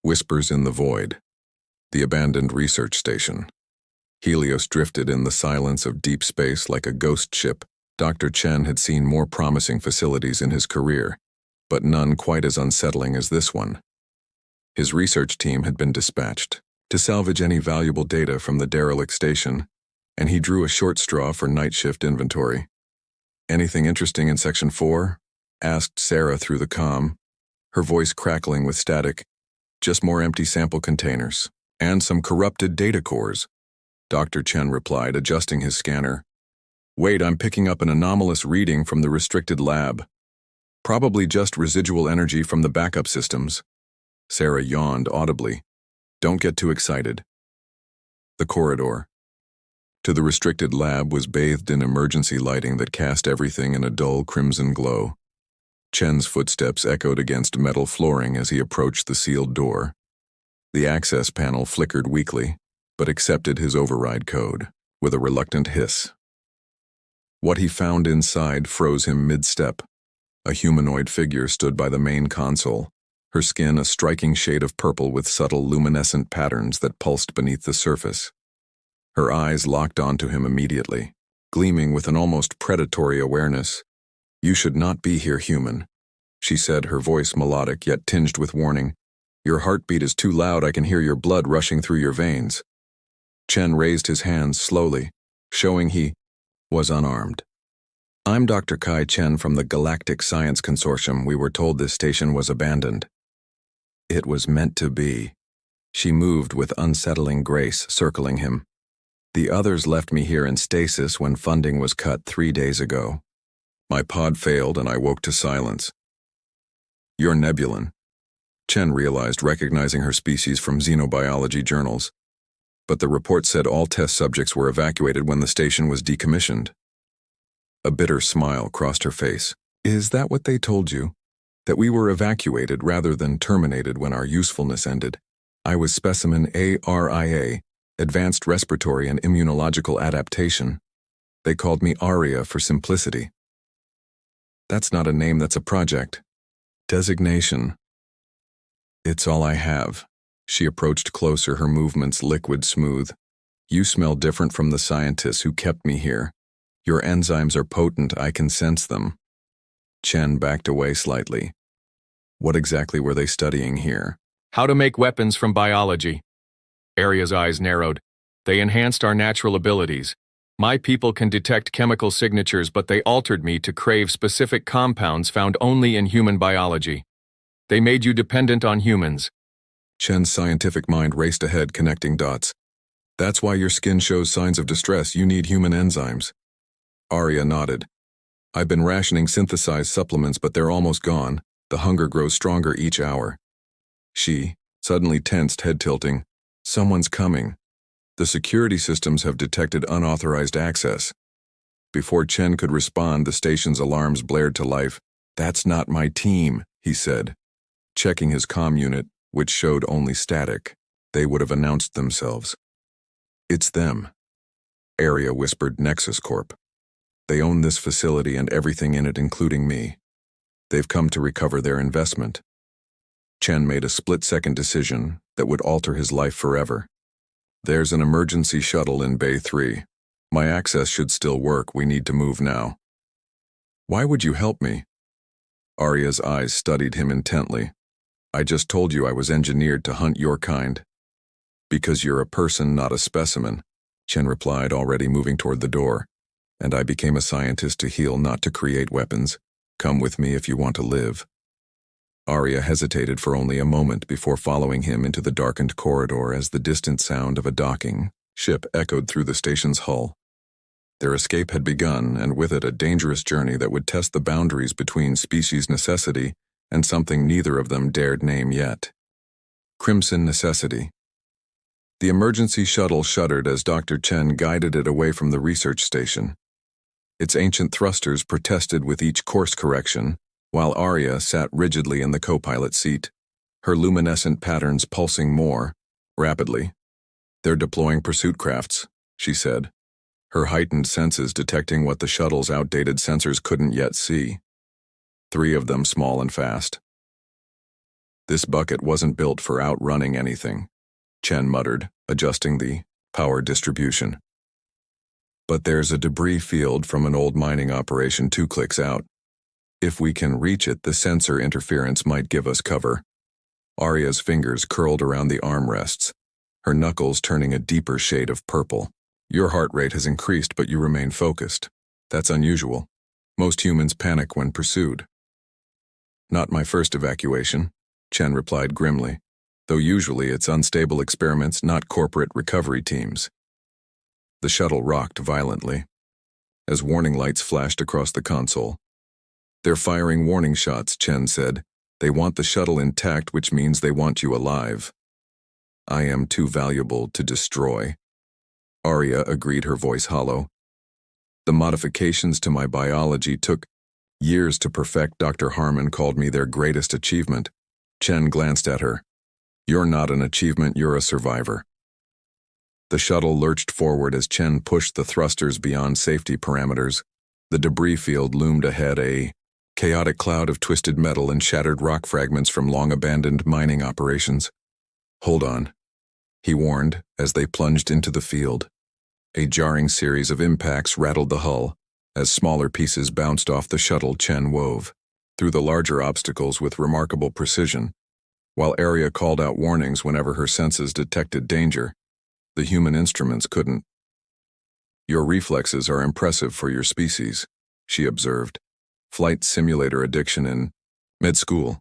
Whispers in the void. The abandoned research station. Helios drifted in the silence of deep space like a ghost ship. Dr. Chen had seen more promising facilities in his career, but none quite as unsettling as this one. His research team had been dispatched to salvage any valuable data from the derelict station, and he drew a short straw for night shift inventory. "Anything interesting in Section 4? Asked Sarah through the comm, her voice crackling with static. "Just more empty sample containers, and some corrupted data cores," Dr. Chen replied, adjusting his scanner. "Wait, I'm picking up an anomalous reading from the restricted lab. Probably just residual energy from the backup systems." Sarah yawned audibly. "Don't get too excited." The corridor to the restricted lab was bathed in emergency lighting that cast everything in a dull crimson glow. Chen's footsteps echoed against metal flooring as he approached the sealed door. The access panel flickered weakly, but accepted his override code with a reluctant hiss. What he found inside froze him mid-step. A humanoid figure stood by the main console, her skin a striking shade of purple with subtle luminescent patterns that pulsed beneath the surface. Her eyes locked onto him immediately, gleaming with an almost predatory awareness. "You should not be here, human," she said, her voice melodic yet tinged with warning. "Your heartbeat is too loud, I can hear your blood rushing through your veins." Chen raised his hands slowly, showing he was unarmed. "I'm Dr. Kai Chen from the Galactic Science Consortium. We were told this station was abandoned." "It was meant to be." She moved with unsettling grace, circling him. "The others left me here in stasis when funding was cut 3 days ago. My pod failed and I woke to silence." "You're Nebulan," Chen realized, recognizing her species from xenobiology journals. But the report said all test subjects were evacuated when the station was decommissioned. A bitter smile crossed her face. "Is that what they told you? That we were evacuated rather than terminated when our usefulness ended? I was specimen ARIA, Advanced Respiratory and Immunological Adaptation. They called me Aria for simplicity." "That's not a name, that's a project." "Designation." "It's all I have." She approached closer, her movements liquid smooth. "You smell different from the scientists who kept me here. Your enzymes are potent, I can sense them." Chen backed away slightly. "What exactly were they studying here?" "How to make weapons from biology." Aria's eyes narrowed. "They enhanced our natural abilities. My people can detect chemical signatures, but they altered me to crave specific compounds found only in human biology. They made you dependent on humans." Chen's scientific mind raced ahead, connecting dots. "That's why your skin shows signs of distress. You need human enzymes." Aria nodded. "I've been rationing synthesized supplements, but they're almost gone. The hunger grows stronger each hour." She, suddenly tensed, head tilting. "Someone's coming. The security systems have detected unauthorized access." Before Chen could respond, the station's alarms blared to life. "That's not my team," he said, checking his comm unit, which showed only static. They would have announced themselves. "It's them," Aria whispered. "Nexus Corp. They own this facility and everything in it, including me. They've come to recover their investment." Chen made a split-second decision that would alter his life forever. "There's an emergency shuttle in Bay 3. My access should still work. We need to move now." "Why would you help me?" Aria's eyes studied him intently. "I just told you I was engineered to hunt your kind." "Because you're a person, not a specimen," Chen replied, already moving toward the door. "And I became a scientist to heal, not to create weapons. Come with me if you want to live." Aria hesitated for only a moment before following him into the darkened corridor as the distant sound of a docking ship echoed through the station's hull. Their escape had begun, and with it a dangerous journey that would test the boundaries between species necessity and something neither of them dared name yet. Crimson necessity. The emergency shuttle shuddered as Dr. Chen guided it away from the research station. Its ancient thrusters protested with each course correction, while Aria sat rigidly in the co-pilot seat, her luminescent patterns pulsing more rapidly. "They're deploying pursuit crafts," she said, her heightened senses detecting what the shuttle's outdated sensors couldn't yet see. 3 of them small and fast. This bucket wasn't built for outrunning anything, Chen muttered, adjusting the power distribution. But there's a debris field from an old mining operation 2 clicks out. If we can reach it, the sensor interference might give us cover. Arya's fingers curled around the armrests, her knuckles turning a deeper shade of purple. Your heart rate has increased, but you remain focused. That's unusual. Most humans panic when pursued. Not my first evacuation, Chen replied grimly, though usually it's unstable experiments, not corporate recovery teams. The shuttle rocked violently as warning lights flashed across the console. They're firing warning shots, Chen said. They want the shuttle intact, which means they want you alive. I am too valuable to destroy. Arya agreed, her voice hollow. The modifications to my biology took years to perfect. Dr. Harmon called me their greatest achievement. Chen glanced at her. You're not an achievement, you're a survivor. The shuttle lurched forward as Chen pushed the thrusters beyond safety parameters. The debris field loomed ahead, a chaotic cloud of twisted metal and shattered rock fragments from long-abandoned mining operations. Hold on, he warned as they plunged into the field. A jarring series of impacts rattled the hull as smaller pieces bounced off the shuttle. Chen wove through the larger obstacles with remarkable precision, while Arya called out warnings whenever her senses detected danger. The human instruments couldn't. Your reflexes are impressive for your species, she observed. Flight simulator addiction in med school.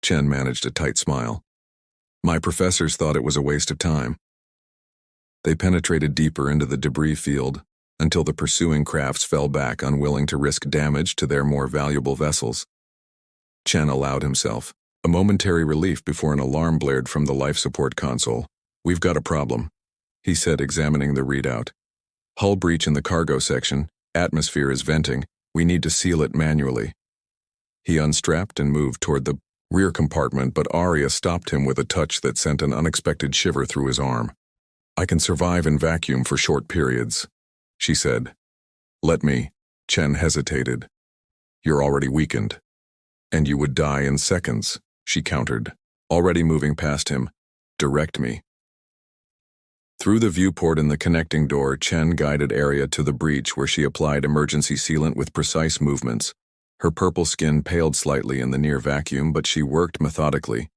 Chen managed a tight smile. My professors thought it was a waste of time. They penetrated deeper into the debris field until the pursuing crafts fell back, unwilling to risk damage to their more valuable vessels. Chen allowed himself a momentary relief before an alarm blared from the life support console. We've got a problem, he said, examining the readout. Hull breach in the cargo section. Atmosphere is venting. We need to seal it manually. He unstrapped and moved toward the rear compartment, but Arya stopped him with a touch that sent an unexpected shiver through his arm. I can survive in vacuum for short periods, she said. Let me. Chen hesitated. You're already weakened. And you would die in seconds, she countered, already moving past him. Direct me. Through the viewport in the connecting door, Chen guided Arya to the breach, where she applied emergency sealant with precise movements. Her purple skin paled slightly in the near vacuum, but she worked methodically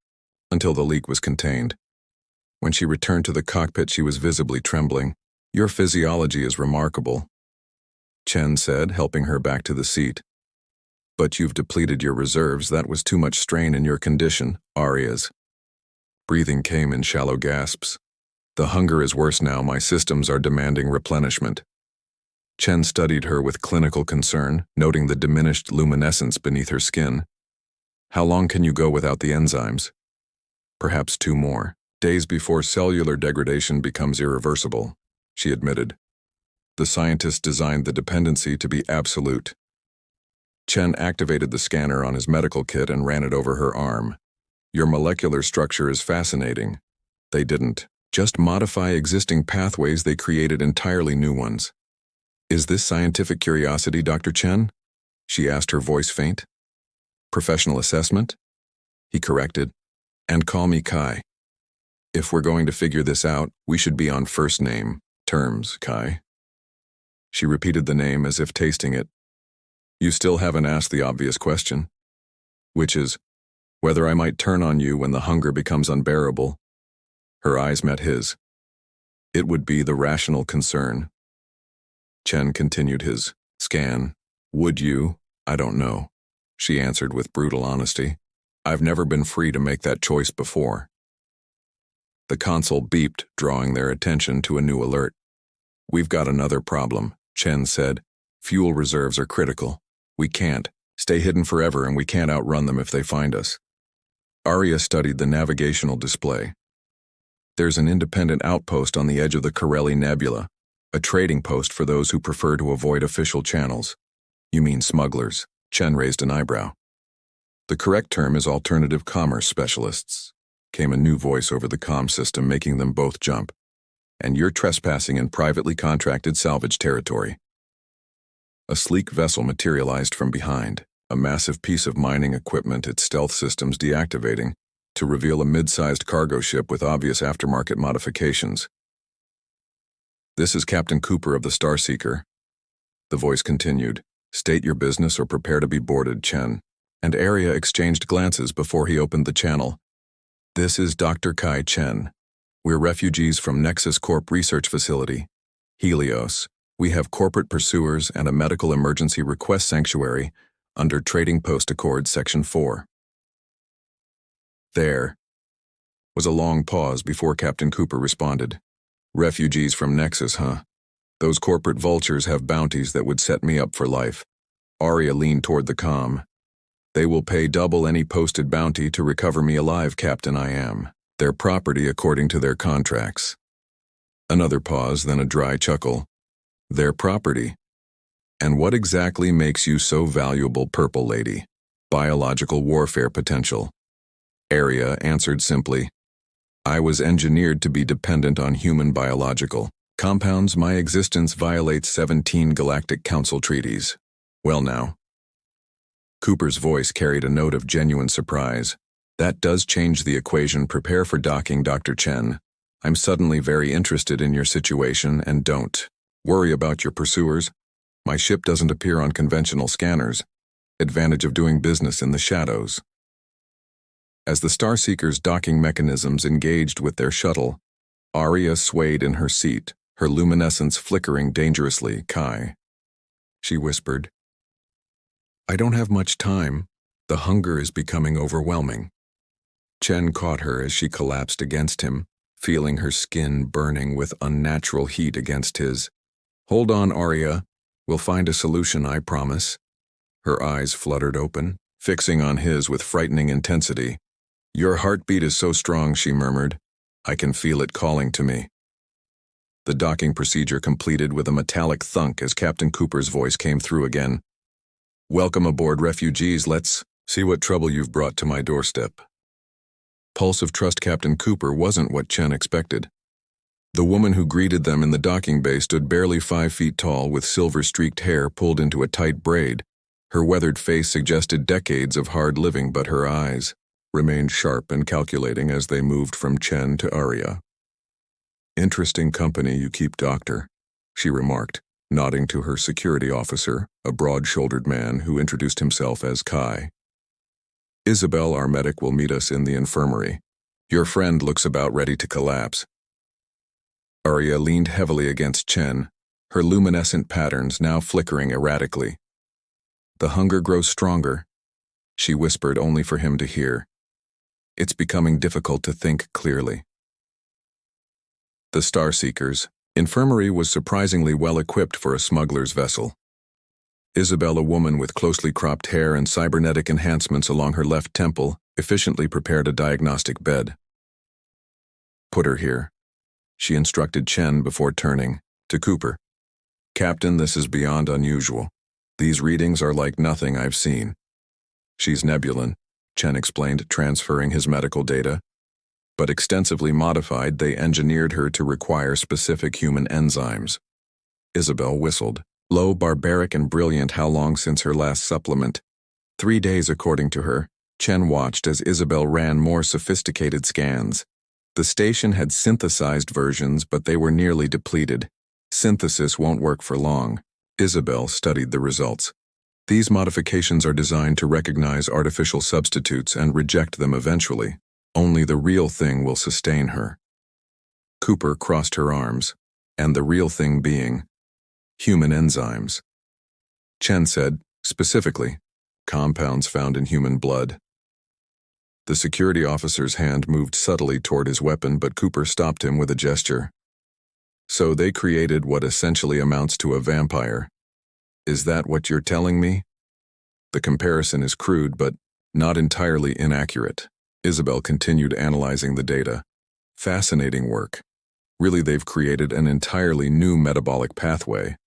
until the leak was contained. When she returned to the cockpit, she was visibly trembling. Your physiology is remarkable, Chen said, helping her back to the seat. But you've depleted your reserves. That was too much strain in your condition, Arya's. Breathing came in shallow gasps. The hunger is worse now. My systems are demanding replenishment. Chen studied her with clinical concern, noting the diminished luminescence beneath her skin. How long can you go without the enzymes? Perhaps 2 more days before cellular degradation becomes irreversible, she admitted. The scientists designed the dependency to be absolute. Chen activated the scanner on his medical kit and ran it over her arm. Your molecular structure is fascinating. They didn't just modify existing pathways, they created entirely new ones. Is this scientific curiosity, Dr. Chen? She asked, her voice faint. Professional assessment? He corrected. And call me Kai. If we're going to figure this out, we should be on first name terms, Kai. She repeated the name as if tasting it. You still haven't asked the obvious question, which is whether I might turn on you when the hunger becomes unbearable. Her eyes met his. It would be the rational concern. Chen continued his scan. Would you? I don't know, she answered with brutal honesty. I've never been free to make that choice before. The console beeped, drawing their attention to a new alert. We've got another problem, Chen said. Fuel reserves are critical. We can't stay hidden forever, and we can't outrun them if they find us. Arya studied the navigational display. There's an independent outpost on the edge of the Corelli Nebula, a trading post for those who prefer to avoid official channels. You mean smugglers? Chen raised an eyebrow. The correct term is alternative commerce specialists, came a new voice over the comm system, making them both jump. And you're trespassing in privately contracted salvage territory. A sleek vessel materialized from behind, a massive piece of mining equipment, its stealth systems deactivating. to reveal a mid-sized cargo ship with obvious aftermarket modifications. "This is Captain Cooper of the Starseeker." The voice continued. "State your business or prepare to be boarded, Chen." And Arya exchanged glances before he opened the channel. "This is Dr. Kai Chen. We're refugees from Nexus Corp Research Facility, Helios. We have corporate pursuers and a medical emergency request sanctuary under Trading Post Accord Section 4. There was a long pause before Captain Cooper responded. "Refugees from Nexus, huh? Those corporate vultures have bounties that would set me up for life." Arya leaned toward the comm. "They will pay double any posted bounty to recover me alive, Captain. I am their property according to their contracts." Another pause, then a dry chuckle. "Their property? And what exactly makes you so valuable, Purple Lady?" "Biological warfare potential." Arya answered simply. "I was engineered to be dependent on human biological compounds. My existence violates 17 Galactic Council treaties." "Well now." Cooper's voice carried a note of genuine surprise. "That does change the equation. Prepare for docking, Dr. Chen. I'm suddenly very interested in your situation, and don't worry about your pursuers. My ship doesn't appear on conventional scanners. Advantage of doing business in the shadows." As the Starseeker's docking mechanisms engaged with their shuttle, Arya swayed in her seat, her luminescence flickering dangerously. "Kai," she whispered. "I don't have much time. The hunger is becoming overwhelming." Chen caught her as she collapsed against him, feeling her skin burning with unnatural heat against his. "Hold on, Arya. We'll find a solution, I promise." Her eyes fluttered open, fixing on his with frightening intensity. "Your heartbeat is so strong," she murmured. "I can feel it calling to me." The docking procedure completed with a metallic thunk as Captain Cooper's voice came through again. "Welcome aboard, refugees. Let's see what trouble you've brought to my doorstep." Pulse of trust. Captain Cooper wasn't what Chen expected. The woman who greeted them in the docking bay stood barely 5 feet tall with silver-streaked hair pulled into a tight braid. Her weathered face suggested decades of hard living, but her eyes remained sharp and calculating as they moved from Chen to Arya. "Interesting company you keep, Doctor," she remarked, nodding to her security officer, a broad-shouldered man who introduced himself as Kai. "Isabel, our medic, will meet us in the infirmary. Your friend looks about ready to collapse." Arya leaned heavily against Chen, her luminescent patterns now flickering erratically. "The hunger grows stronger," she whispered only for him to hear. "It's becoming difficult to think clearly." The Starseeker's infirmary was surprisingly well equipped for a smuggler's vessel. Isabel, a woman with closely cropped hair and cybernetic enhancements along her left temple, efficiently prepared a diagnostic bed. "Put her here," she instructed Chen before turning to Cooper. "Captain, this is beyond unusual. These readings are like nothing I've seen." "She's Nebulan," Chen explained, transferring his medical data. "But extensively modified, they engineered her to require specific human enzymes." Isabel whistled. "Low, barbaric, and brilliant. How long since her last supplement?" 3 days, according to her. Chen watched as Isabel ran more sophisticated scans. The station had synthesized versions, but they were nearly depleted. Synthesis won't work for long. Isabel studied the results. These modifications are designed to recognize artificial substitutes and reject them eventually. Only the real thing will sustain her. Cooper crossed her arms, and the real thing being human enzymes. Chen said, specifically, compounds found in human blood. The security officer's hand moved subtly toward his weapon, but Cooper stopped him with a gesture. "So they created what essentially amounts to a vampire. Is that what you're telling me?" The comparison is crude, but not entirely inaccurate. Isabel continued analyzing the data. "Fascinating work. Really, they've created an entirely new metabolic pathway."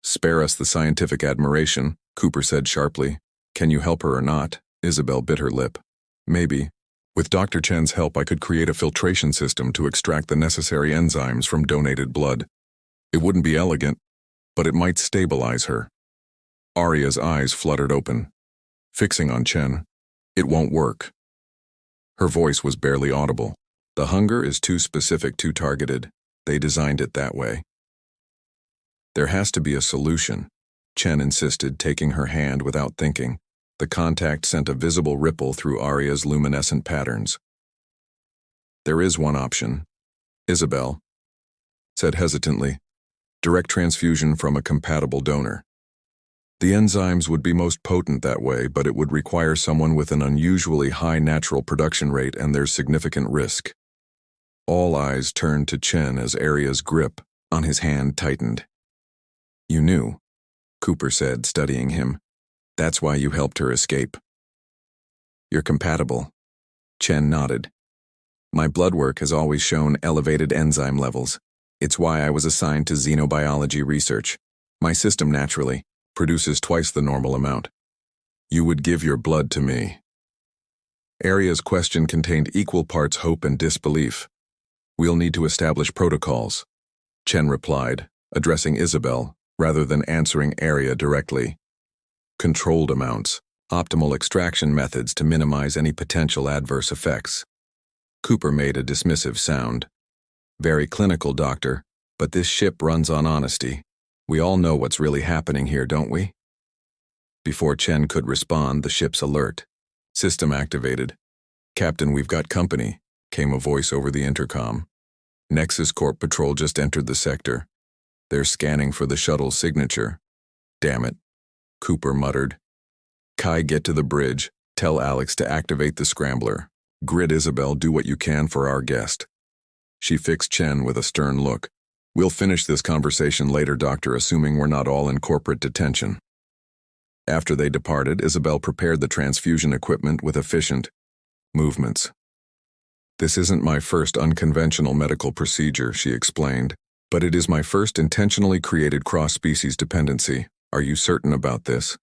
"Spare us the scientific admiration," Cooper said sharply. "Can you help her or not?" Isabel bit her lip. "Maybe. With Dr. Chen's help, I could create a filtration system to extract the necessary enzymes from donated blood. It wouldn't be elegant, but it might stabilize her." Arya's eyes fluttered open, fixing on Chen. "It won't work." Her voice was barely audible. The hunger is too specific, too targeted. They designed it that way. There has to be a solution, Chen insisted, taking her hand without thinking. The contact sent a visible ripple through Arya's luminescent patterns. There is one option, Isabel said hesitantly. Direct transfusion from a compatible donor. The enzymes would be most potent that way, but it would require someone with an unusually high natural production rate, and there's significant risk. All eyes turned to Chen as Arya's grip on his hand tightened. You knew, Cooper said, studying him. That's why you helped her escape. You're compatible. Chen nodded. My blood work has always shown elevated enzyme levels. It's why I was assigned to xenobiology research. My system naturally produces twice the normal amount. You would give your blood to me. Arya's question contained equal parts hope and disbelief. We'll need to establish protocols, Chen replied, addressing Isabel rather than answering Arya directly. Controlled amounts, optimal extraction methods to minimize any potential adverse effects. Cooper made a dismissive sound. Very clinical, Doctor, but this ship runs on honesty. We all know what's really happening here, don't we? Before Chen could respond, the ship's alert. System activated. Captain, we've got company, came a voice over the intercom. Nexus Corp patrol just entered the sector. They're scanning for the shuttle's signature. Damn it, Cooper muttered. Kai, get to the bridge. Tell Alex to activate the scrambler. Grid Isabel, do what you can for our guest. She fixed Chen with a stern look. We'll finish this conversation later, Doctor, assuming we're not all in corporate detention. After they departed, Isabel prepared the transfusion equipment with efficient movements. This isn't my first unconventional medical procedure, she explained, but it is my first intentionally created cross-species dependency. Are you certain about this?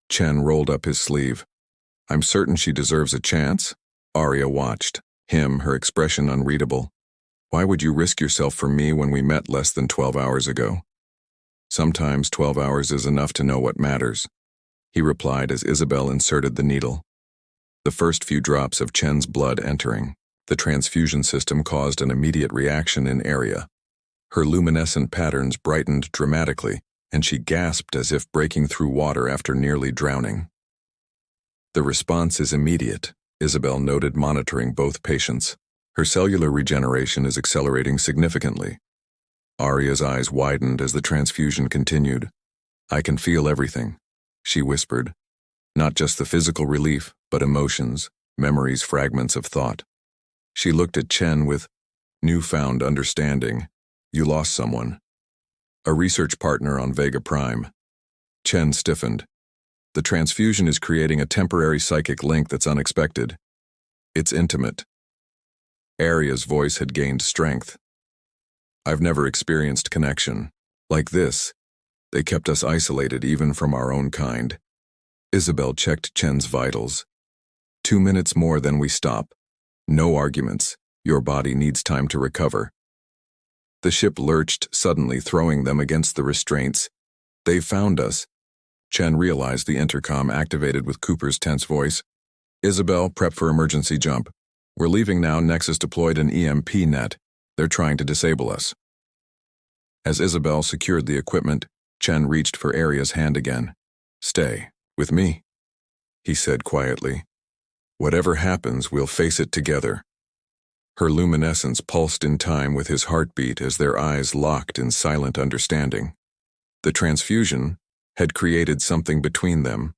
Chen rolled up his sleeve. I'm certain she deserves a chance. Arya watched him, her expression unreadable. Why would you risk yourself for me when we met less than 12 hours ago? Sometimes 12 hours is enough to know what matters, he replied as Isabel inserted the needle. The first few drops of Chen's blood entering the transfusion system caused an immediate reaction in Arya. Her luminescent patterns brightened dramatically, and she gasped as if breaking through water after nearly drowning. The response is immediate, Isabel noted, monitoring both patients. Her cellular regeneration is accelerating significantly. Arya's eyes widened as the transfusion continued. I can feel everything, she whispered. Not just the physical relief, but emotions, memories, fragments of thought. She looked at Chen with newfound understanding. You lost someone. A research partner on Vega Prime. Chen stiffened. The transfusion is creating a temporary psychic link that's unexpected. It's intimate. Arya's voice had gained strength. I've never experienced connection like this. They kept us isolated even from our own kind. Isabel checked Chen's vitals. 2 minutes more, then we stop. No arguments. Your body needs time to recover. The ship lurched suddenly, throwing them against the restraints. They found us. Chen realized the intercom activated with Cooper's tense voice. Isabel, prep for emergency jump. We're leaving now. Nexus deployed an EMP net. They're trying to disable us. As Isabel secured the equipment, Chen reached for Arya's hand again. Stay with me, he said quietly. Whatever happens, we'll face it together. Her luminescence pulsed in time with his heartbeat as their eyes locked in silent understanding. The transfusion had created something between them.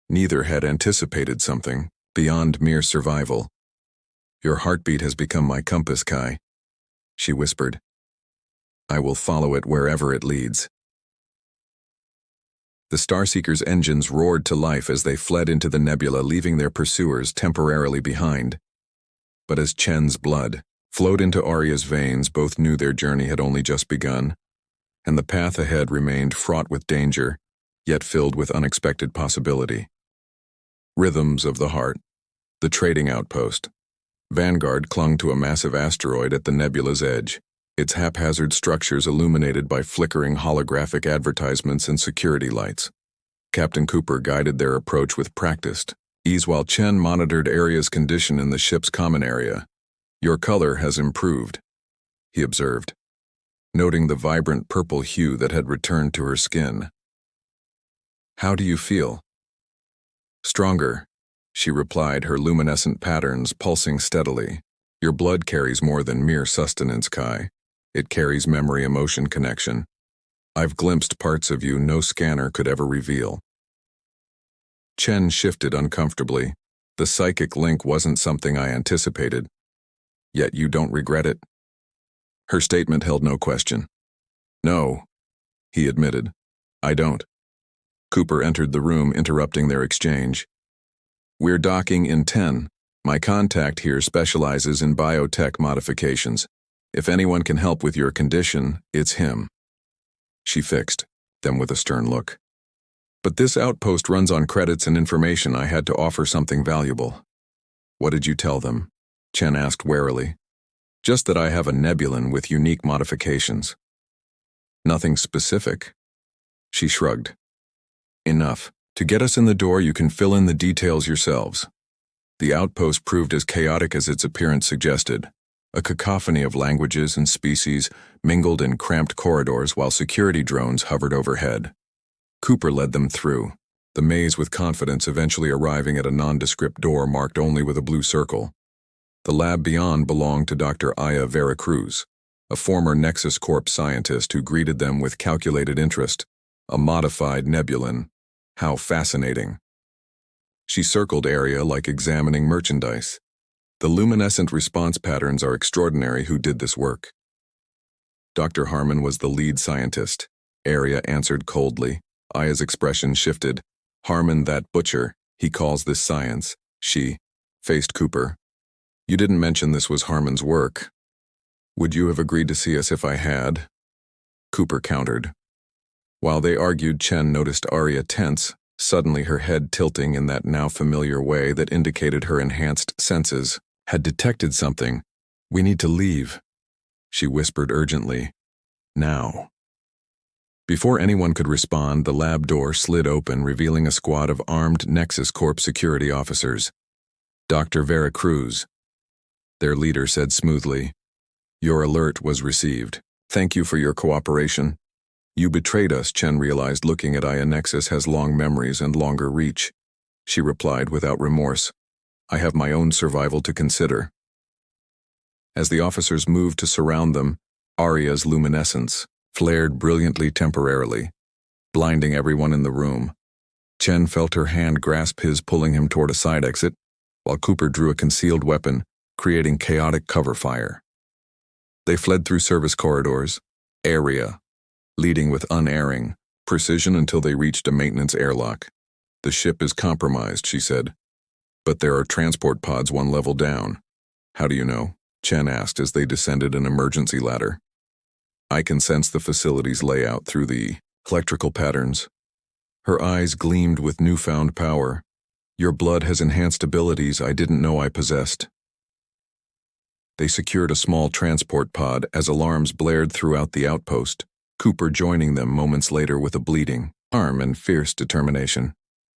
Neither had anticipated something beyond mere survival. Your heartbeat has become my compass, Kai, she whispered. I will follow it wherever it leads. The Starseeker's engines roared to life as they fled into the nebula, leaving their pursuers temporarily behind. But as Chen's blood flowed into Arya's veins, both knew their journey had only just begun, and the path ahead remained fraught with danger, yet filled with unexpected possibility. Rhythms of the heart. The trading outpost. Vanguard clung to a massive asteroid at the nebula's edge, its haphazard structures illuminated by flickering holographic advertisements and security lights. Captain Cooper guided their approach with practiced, Ease while Chen monitored Arya's condition in the ship's common area. Your color has improved, he observed, noting the vibrant purple hue that had returned to her skin. How do you feel? Stronger, she replied, her luminescent patterns pulsing steadily. Your blood carries more than mere sustenance, Kai. It carries memory, emotion, connection. I've glimpsed parts of you no scanner could ever reveal. Chen shifted uncomfortably. The psychic link wasn't something I anticipated. Yet you don't regret it? Her statement held no question. No, he admitted. I don't. Cooper entered the room, interrupting their exchange. We're docking in 10. My contact here specializes in biotech modifications. If anyone can help with your condition, it's him. She fixed them with a stern look. But this outpost runs on credits and information. I had to offer something valuable. What did you tell them? Chen asked warily. Just that I have a nebulon with unique modifications. Nothing specific. She shrugged. Enough. To get us in the door, you can fill in the details yourselves. The outpost proved as chaotic as its appearance suggested. A cacophony of languages and species mingled in cramped corridors while security drones hovered overhead. Cooper led them through, the maze with confidence, eventually arriving at a nondescript door marked only with a blue circle. The lab beyond belonged to Dr. Aya Veracruz, a former Nexus Corp scientist who greeted them with calculated interest. A modified nebulon. How fascinating. She circled Arya like examining merchandise. The luminescent response patterns are extraordinary. Who did this work? Dr. Harmon was the lead scientist. Arya answered coldly. Aya's expression shifted. Harmon, that butcher, he calls this science. She faced Cooper. You didn't mention this was Harmon's work. Would you have agreed to see us if I had? Cooper countered. While they argued, Chen noticed Arya tense, suddenly her head tilting in that now familiar way that indicated her enhanced senses had detected something. We need to leave, she whispered urgently. Now. Before anyone could respond, the lab door slid open, revealing a squad of armed Nexus Corp security officers. Dr. Veracruz. Their leader said smoothly, Your alert was received. Thank you for your cooperation. You betrayed us, Chen realized, looking at Aya. Nexus has long memories and longer reach. She replied without remorse. I have my own survival to consider. As the officers moved to surround them, Arya's luminescence flared brilliantly temporarily, blinding everyone in the room. Chen felt her hand grasp his, pulling him toward a side exit, while Cooper drew a concealed weapon, creating chaotic cover fire. They fled through service corridors, area, leading with unerring precision until they reached a maintenance airlock. The ship is compromised, she said. But there are transport pods one level down. How do you know? Chen asked as they descended an emergency ladder. I can sense the facility's layout through the electrical patterns. Her eyes gleamed with newfound power. Your blood has enhanced abilities I didn't know I possessed. They secured a small transport pod as alarms blared throughout the outpost, Cooper joining them moments later with a bleeding arm and fierce determination.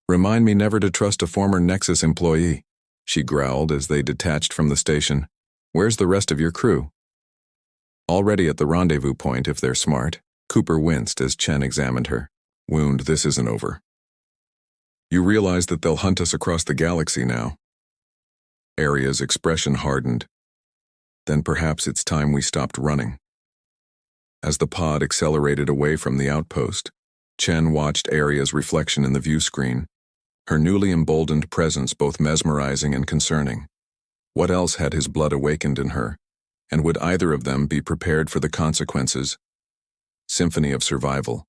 Remind me never to trust a former Nexus employee, she growled as they detached from the station. Where's the rest of your crew? Already at the rendezvous point if they're smart. Cooper winced as Chen examined her. Wound, this isn't over. You realize that they'll hunt us across the galaxy now. Arya's expression hardened. Then perhaps it's time we stopped running. As the pod accelerated away from the outpost, Chen watched Arya's reflection in the view screen, her newly emboldened presence both mesmerizing and concerning. What else had his blood awakened in her, and would either of them be prepared for the consequences? Symphony of Survival.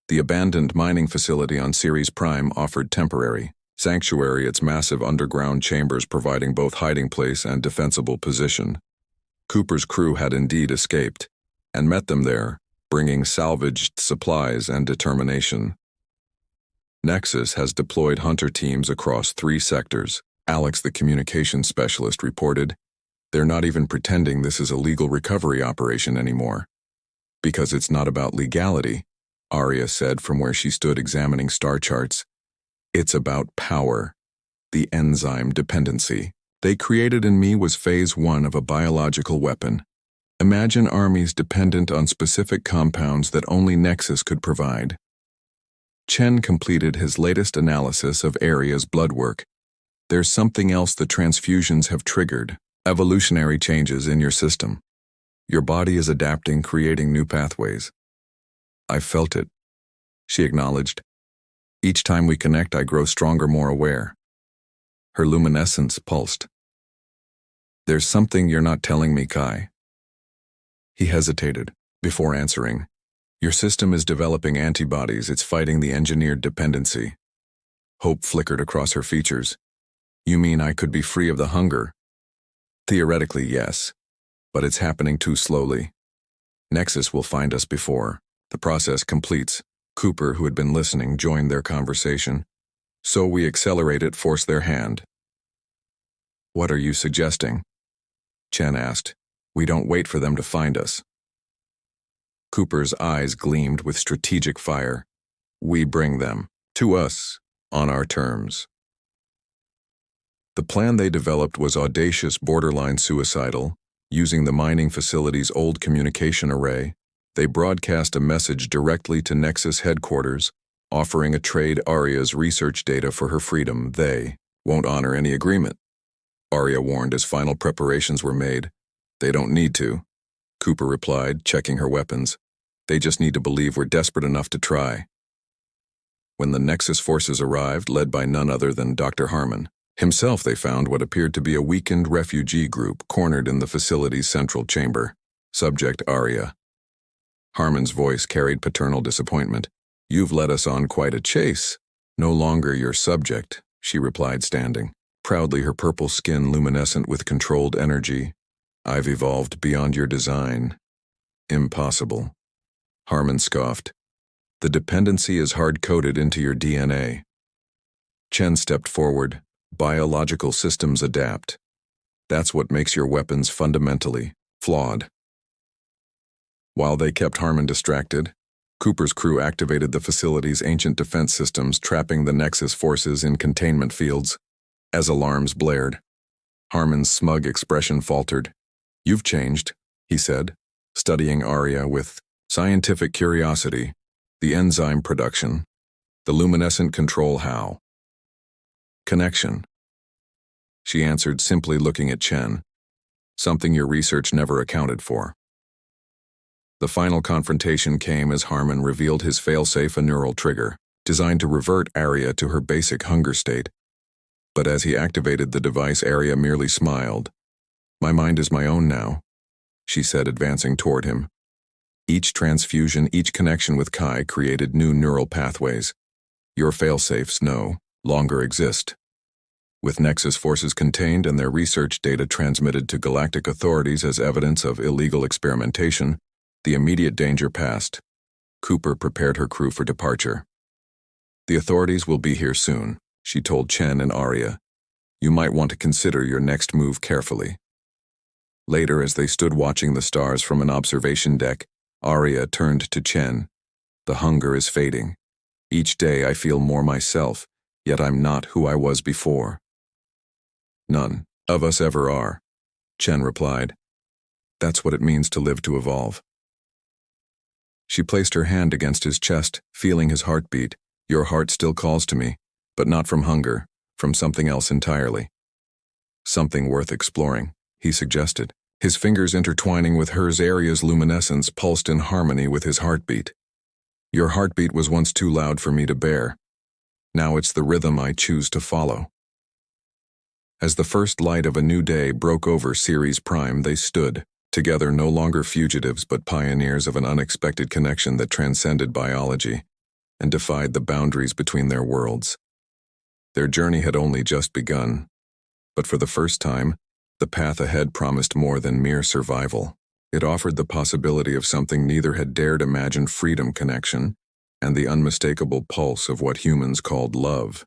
The abandoned mining facility on Ceres Prime offered temporary sanctuary, its massive underground chambers providing both hiding place and defensible position. Cooper's crew had indeed escaped, and met them there, bringing salvaged supplies and determination. Nexus has deployed hunter teams across 3 sectors. Alex, the communications specialist, reported, They're not even pretending this is a legal recovery operation anymore. Because it's not about legality, Arya said from where she stood examining star charts. It's about power. the enzyme dependency they created in me was phase 1 of a biological weapon. Imagine armies dependent on specific compounds that only Nexus could provide. Chen completed his latest analysis of Aria's blood work. There's something else the transfusions have triggered, evolutionary changes in your system. Your body is adapting, creating new pathways. I've felt it, she acknowledged. Each time we connect, I grow stronger, more aware. Her luminescence pulsed. There's something you're not telling me, Kai. He hesitated before answering. Your system is developing antibodies. It's fighting the engineered dependency. Hope flickered across her features. You mean I could be free of the hunger? Theoretically, yes, but it's happening too slowly. Nexus will find us before the process completes. Cooper, who had been listening, joined their conversation. So we accelerate it, force their hand. What are you suggesting? Chen asked. We don't wait for them to find us. Cooper's eyes gleamed with strategic fire. We bring them to us on our terms. The plan they developed was audacious, borderline suicidal. Using the mining facility's old communication array, they broadcast a message directly to Nexus headquarters, offering a trade Aria's research data for her freedom. They won't honor any agreement, Aria warned as final preparations were made. They don't need to, Cooper replied, checking her weapons. They just need to believe we're desperate enough to try. When the Nexus forces arrived, led by none other than Dr. Harmon himself, they found what appeared to be a weakened refugee group cornered in the facility's central chamber. Subject Aria. Harmon's voice carried paternal disappointment. You've led us on quite a chase. No longer your subject, she replied, standing. Proudly, her purple skin luminescent with controlled energy. I've evolved beyond your design. Impossible. Harmon scoffed. The dependency is hard-coded into your DNA. Chen stepped forward. Biological systems adapt. That's what makes your weapons fundamentally flawed. While they kept Harmon distracted, Cooper's crew activated the facility's ancient defense systems, trapping the Nexus forces in containment fields. As alarms blared, Harmon's smug expression faltered. You've changed, he said, studying Aria with scientific curiosity. The enzyme production, the luminescent control, how? Connection. She answered, simply looking at Chen. Something your research never accounted for. The final confrontation came as Harmon revealed his failsafe, a neural trigger, designed to revert Aria to her basic hunger state. But as he activated the device, Aria merely smiled. My mind is my own now, she said, advancing toward him. Each transfusion, each connection with Kai created new neural pathways. Your failsafes no longer exist. With Nexus forces contained and their research data transmitted to galactic authorities as evidence of illegal experimentation, the immediate danger passed. Cooper prepared her crew for departure. The authorities will be here soon, she told Chen and Aria. You might want to consider your next move carefully. Later, as they stood watching the stars from an observation deck, Aria turned to Chen. The hunger is fading. Each day I feel more myself, yet I'm not who I was before. None of us ever are, Chen replied. That's what it means to live to evolve. She placed her hand against his chest, feeling his heartbeat. Your heart still calls to me, but not from hunger, from something else entirely. Something worth exploring, he suggested. His fingers intertwining with hers, Aria's luminescence pulsed in harmony with his heartbeat. Your heartbeat was once too loud for me to bear. Now it's the rhythm I choose to follow. As the first light of a new day broke over Ceres Prime, they stood, together, no longer fugitives but pioneers of an unexpected connection that transcended biology and defied the boundaries between their worlds. Their journey had only just begun, but for the first time, the path ahead promised more than mere survival. It offered the possibility of something neither had dared imagine: freedom, connection, and the unmistakable pulse of what humans called love.